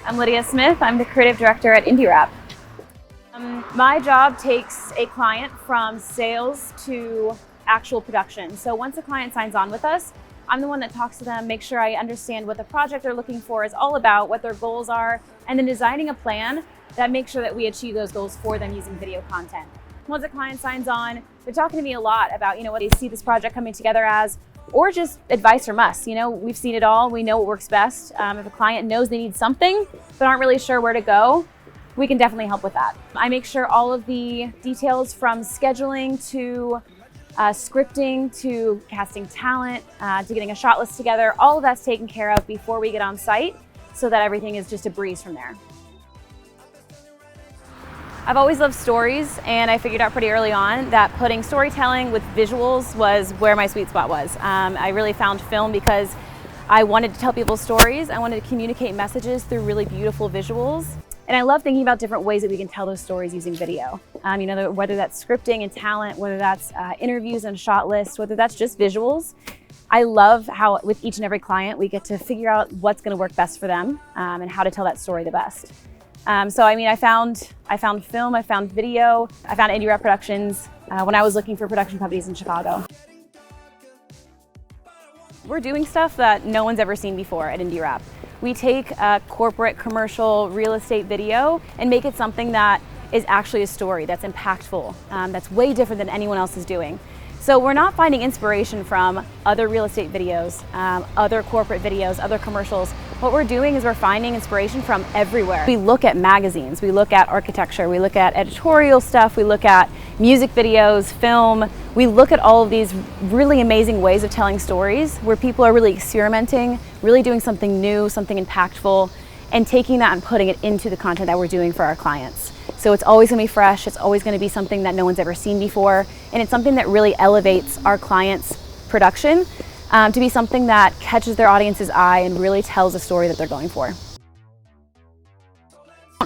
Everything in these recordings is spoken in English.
I'm Lydia Smyth. I'm the Creative Director at INDIRAP. My job takes a client from sales to actual production. So once a client signs on with us, I'm the one that talks to them, make sure I understand what the project they're looking for is all about, what their goals are, and then designing a plan that makes sure that we achieve those goals for them using video content. Once a client signs on, they're talking to me a lot about what they see this project coming together as, or just advice from us. We've seen it all, we know what works best. If a client knows they need something but aren't really sure where to go, we can definitely help with that. I make sure all of the details from scheduling to scripting to casting talent to getting a shot list together, all of that's taken care of before we get on site so that everything is just a breeze from there. I've always loved stories, and I figured out pretty early on that putting storytelling with visuals was where my sweet spot was. I really found film because I wanted to tell people stories. I wanted to communicate messages through really beautiful visuals. And I love thinking about different ways that we can tell those stories using video. Whether that's scripting and talent, whether that's interviews and shot lists, whether that's just visuals. I love how with each and every client, we get to figure out what's gonna work best for them and how to tell that story the best. I found film, I found video, I found INDIRAP Productions when I was looking for production companies in Chicago. We're doing stuff that no one's ever seen before at INDIRAP. We take a corporate, commercial, real estate video and make it something that is actually a story, that's impactful, that's way different than anyone else is doing. So we're not finding inspiration from other real estate videos, other corporate videos, other commercials. What we're doing is we're finding inspiration from everywhere. We look at magazines, we look at architecture, we look at editorial stuff, we look at music videos, film. We look at all of these really amazing ways of telling stories where people are really experimenting, really doing something new, something impactful, and taking that and putting it into the content that we're doing for our clients. So it's always gonna be fresh, it's always gonna be something that no one's ever seen before, and it's something that really elevates our clients' production to be something that catches their audience's eye and really tells a story that they're going for.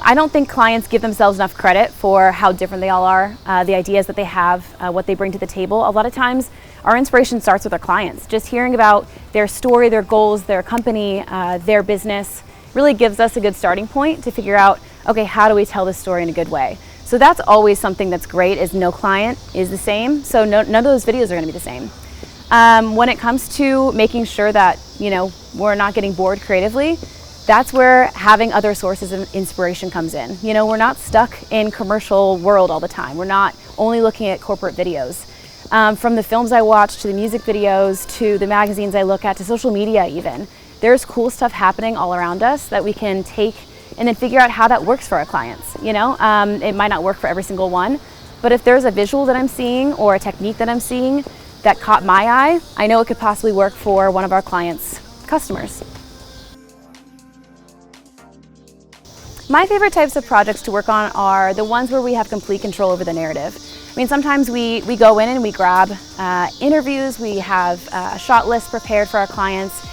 I don't think clients give themselves enough credit for how different they all are, the ideas that they have, what they bring to the table. A lot of times, our inspiration starts with our clients. Just hearing about their story, their goals, their company, their business really gives us a good starting point to figure out, okay, how do we tell this story in a good way? So that's always something that's great, is no client is the same, so none of those videos are gonna be the same. When it comes to making sure that we're not getting bored creatively, that's where having other sources of inspiration comes in. We're not stuck in commercial world all the time. We're not only looking at corporate videos. From the films I watch, to the music videos, to the magazines I look at, to social media even, there's cool stuff happening all around us that we can take and then figure out how that works for our clients. It might not work for every single one, but if there's a visual that I'm seeing or a technique that I'm seeing that caught my eye, I know it could possibly work for one of our clients' customers. My favorite types of projects to work on are the ones where we have complete control over the narrative. Sometimes we go in and we grab interviews, we have a shot list prepared for our clients,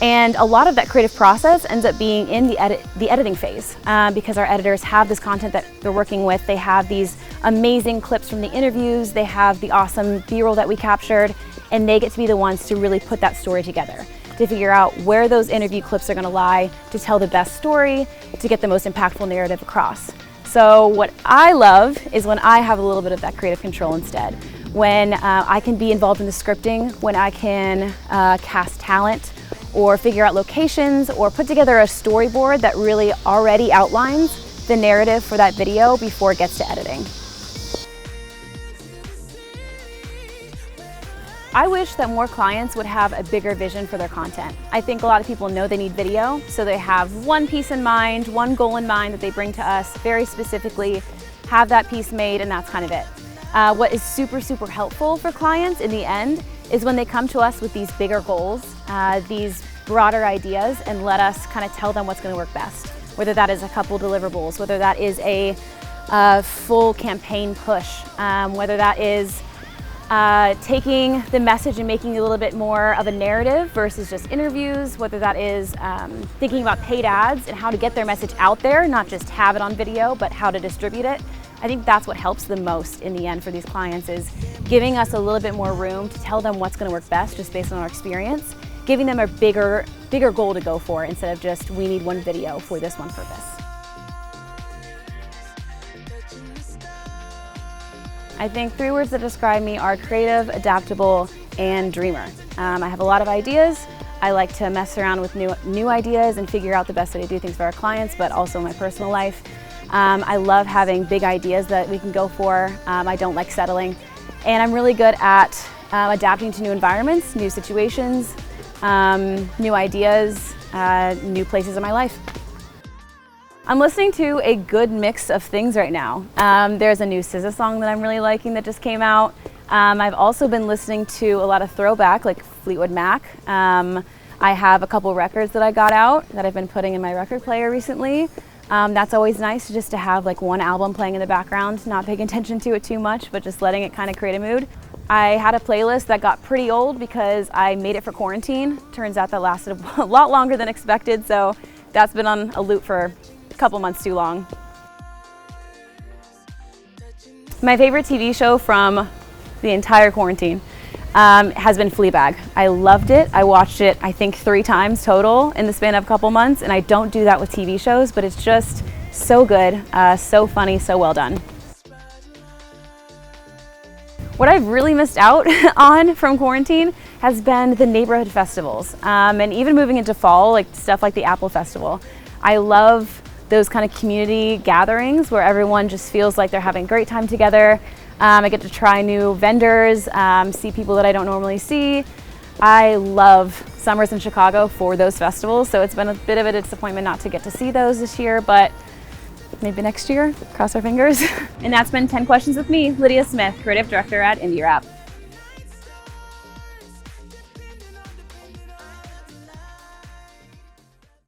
and a lot of that creative process ends up being in the editing phase because our editors have this content that they're working with. They have these amazing clips from the interviews, they have the awesome B-roll that we captured, and they get to be the ones to really put that story together, to figure out where those interview clips are gonna lie, to tell the best story, to get the most impactful narrative across. So what I love is when I have a little bit of that creative control instead. When I can be involved in the scripting, when I can cast talent, or figure out locations, or put together a storyboard that really already outlines the narrative for that video before it gets to editing. I wish that more clients would have a bigger vision for their content. I think a lot of people know they need video, so they have one piece in mind, one goal in mind that they bring to us very specifically, have that piece made, and that's kind of it. What is super, super helpful for clients in the end is when they come to us with these bigger goals, these broader ideas, and let us kind of tell them what's going to work best. Whether that is a couple deliverables, whether that is a full campaign push, whether that is taking the message and making it a little bit more of a narrative versus just interviews, whether that is thinking about paid ads and how to get their message out there, not just have it on video, but how to distribute it. I think that's what helps the most in the end for these clients, is giving us a little bit more room to tell them what's going to work best just based on our experience, giving them a bigger goal to go for instead of just, we need one video for this one purpose. I think 3 words that describe me are creative, adaptable, and dreamer. I have a lot of ideas. I like to mess around with new ideas and figure out the best way to do things for our clients, but also my personal life. I love having big ideas that we can go for. I don't like settling. And I'm really good at adapting to new environments, new situations, new ideas, new places in my life. I'm listening to a good mix of things right now. There's a new SZA song that I'm really liking that just came out. I've also been listening to a lot of throwback, like Fleetwood Mac. I have a couple records that I got out that I've been putting in my record player recently. That's always nice just to have like one album playing in the background, not paying attention to it too much, but just letting it kind of create a mood. I had a playlist that got pretty old because I made it for quarantine. Turns out that lasted a lot longer than expected, so that's been on a loop for a couple months too long. My favorite TV show from the entire quarantine has been Fleabag. I loved it. I watched it, I think, 3 times total in the span of a couple months, and I don't do that with TV shows, but it's just so good, so funny, so well done. What I've really missed out on from quarantine has been the neighborhood festivals, and even moving into fall, like stuff like the Apple Festival. I love those kind of community gatherings where everyone just feels like they're having a great time together. I get to try new vendors, see people that I don't normally see. I love summers in Chicago for those festivals, so it's been a bit of a disappointment not to get to see those this year, but maybe next year, cross our fingers. And that's been 10 Questions with me, Lydia Smyth, Creative Director at INDIRAP.